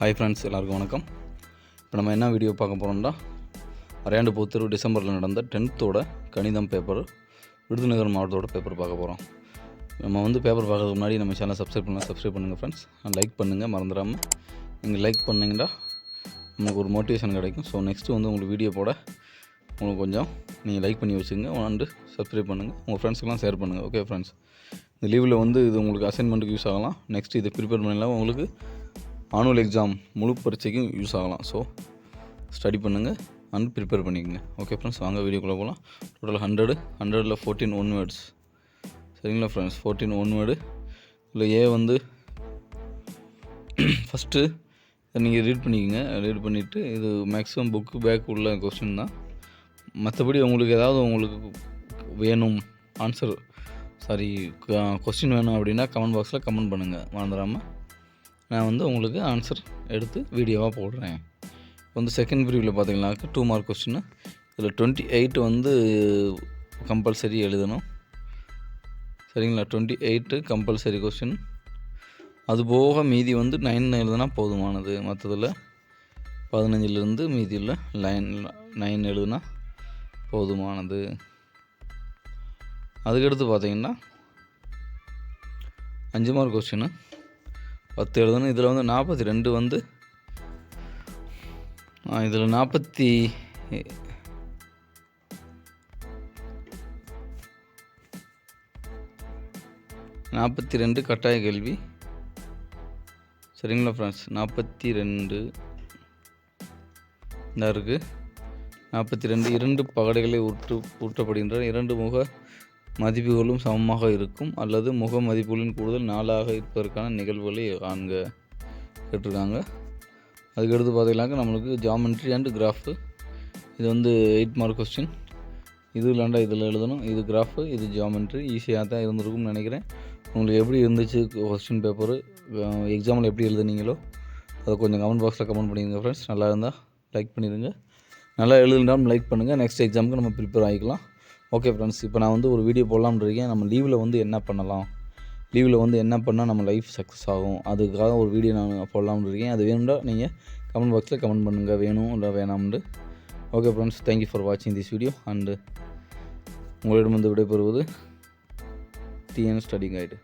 Hi friends, எல்லாருக்கும் வணக்கம். இப்போ நம்ம என்ன வீடியோ பார்க்க போகிறோம்னா, அரையாண்டு பொறுத்தேர்வு டிசம்பரில் நடந்த 10th கணிதம் பேப்பர், விருதுநகர் மாவட்டத்தோட பேப்பர் பார்க்க போகிறோம். நம்ம பேப்பர் பார்க்கறதுக்கு முன்னாடி நம்ம சேனலை சப்ஸ்கிரைப் பண்ணுங்கள் ஃப்ரெண்ட்ஸ். லைக் பண்ணுங்கள், மறந்துடாமல். நீங்கள் லைக் பண்ணிங்கன்னா நமக்கு ஒரு மோட்டிவேஷன் கிடைக்கும். ஸோ நெக்ஸ்ட்டு உங்களுக்கு வீடியோ போட உங்களுக்கு கொஞ்சம் நீங்கள் லைக் பண்ணி வச்சுங்க, அண்டு சப்ஸ்கிரைப் பண்ணுங்கள், உங்கள் ஃப்ரெண்ட்ஸுக்கெலாம் ஷேர் பண்ணுங்கள். ஓகே ஃப்ரெண்ட்ஸ், இந்த லீவில் இது உங்களுக்கு அசைன்மெண்ட்டுக்கு யூஸ் ஆகலாம். நெக்ஸ்ட்டு இதை ப்ரிப்பேர் பண்ணலாம், உங்களுக்கு ஆனுவல் எக்ஸாம் முழு பரீட்சைக்கும் யூஸ் ஆகலாம். ஸோ ஸ்டடி பண்ணுங்கள் அண்ட் ப்ரிப்பேர் பண்ணிக்கோங்க. ஓகே ஃப்ரெண்ட்ஸ், வாங்க வீடியோக்குள்ளே போகலாம். டோட்டல் 100ல் 14 ஒன் வேர்ட்ஸ். சரிங்களா ஃப்ரெண்ட்ஸ், 14 ஒன் வேர்டு. இல்லை ஃபஸ்ட்டு நீங்கள் ரீட் பண்ணிக்கோங்க. ரீட் பண்ணிவிட்டு இது மேக்ஸிமம் புக்கு பேக் உள்ள கொஸ்டின் தான். மற்றபடி உங்களுக்கு ஏதாவது வேணும் ஆன்சர் கொஸ்டின் வேணும் அப்படின்னா கமெண்ட் பாக்ஸில் கமெண்ட் பண்ணுங்கள், மறந்துடாமல். நான் உங்களுக்கு ஆன்சர் எடுத்து வீடியோவாக போடுறேன். செகண்ட் ப்ரீவில் பார்த்தீங்கன்னா 2 மார்க் கொஸ்டின். இதில் 28 கம்பல்சரி எழுதணும். சரிங்களா, 28 கம்பல்சரி கொஸ்டின். அதுபோக மீதி 9 எழுதுனா போதுமானது. மற்றதில் 15லேருந்து மீதியில் 9 எழுதுனா போதுமானது. அதுக்கடுத்து பார்த்தீங்கன்னா 5 மார்க் கொஸ்டின் 10 எழுதணும். இதில் 42 இதில் 42 கட்டாய கேள்வி. சரிங்களா ஃப்ரெண்ட்ஸ், 42 இந்த இருக்குது. 42 2 பகடைகளை ஊற்றப்படுகின்றன. 2 முக மதிப்புகளும் சமமாக இருக்கும் அல்லது முக மதிப்புகளின் கூடுதல் 4ஆக இருப்பதற்கான நிகழ்வுகளை காண்க கேட்டிருக்காங்க. அதுக்கடுத்து பார்த்தீங்கன்னாக்கா நம்மளுக்கு ஜாமெண்ட்ரி அண்ட் கிராஃபு. இது 8 மார்க் கொஸ்டின். இது இல்லாண்டா இதில் எழுதணும். இது கிராஃபு, இது ஜாமெண்ட்ரி. ஈஸியாக தான் இருந்திருக்கும்னு நினைக்கிறேன். உங்களுக்கு எப்படி இருந்துச்சு கொஸ்டின் பேப்பரு, எக்ஸாமில் எப்படி எழுதுனீங்களோ அதை கொஞ்சம் கமெண்ட் பாக்ஸில் கமெண்ட் பண்ணிடுங்க ஃப்ரெண்ட்ஸ். நல்லா இருந்தால் லைக் பண்ணிடுங்க. நல்லா எழுதுனாலும் லைக் பண்ணுங்கள். நெக்ஸ்ட் எக்ஸாமுக்கு நம்ம ப்ரிப்பேர் ஆகிக்கலாம். ஓகே ஃப்ரெண்ட்ஸ், இப்போ நான் ஒரு வீடியோ போடலாம்னு இருக்கேன். நம்ம லீவில் என்ன பண்ணலாம், லீவில் என்ன பண்ணால் நம்ம லைஃப் சக்ஸஸ் ஆகும், அதுக்காக ஒரு வீடியோ நான் போடலாம்னு இருக்கேன். அது வேணும்னா நீங்கள் கமெண்ட் பாக்ஸில் கமெண்ட் பண்ணுங்கள், வேணும் இல்லை வேணாம்னு. ஓகே ஃப்ரெண்ட்ஸ், தேங்க்யூ ஃபார் வாட்சிங் திஸ் வீடியோ. அண்டு உங்களிடம் விடைபெறுவது டிஎன் ஸ்டடி கைடு.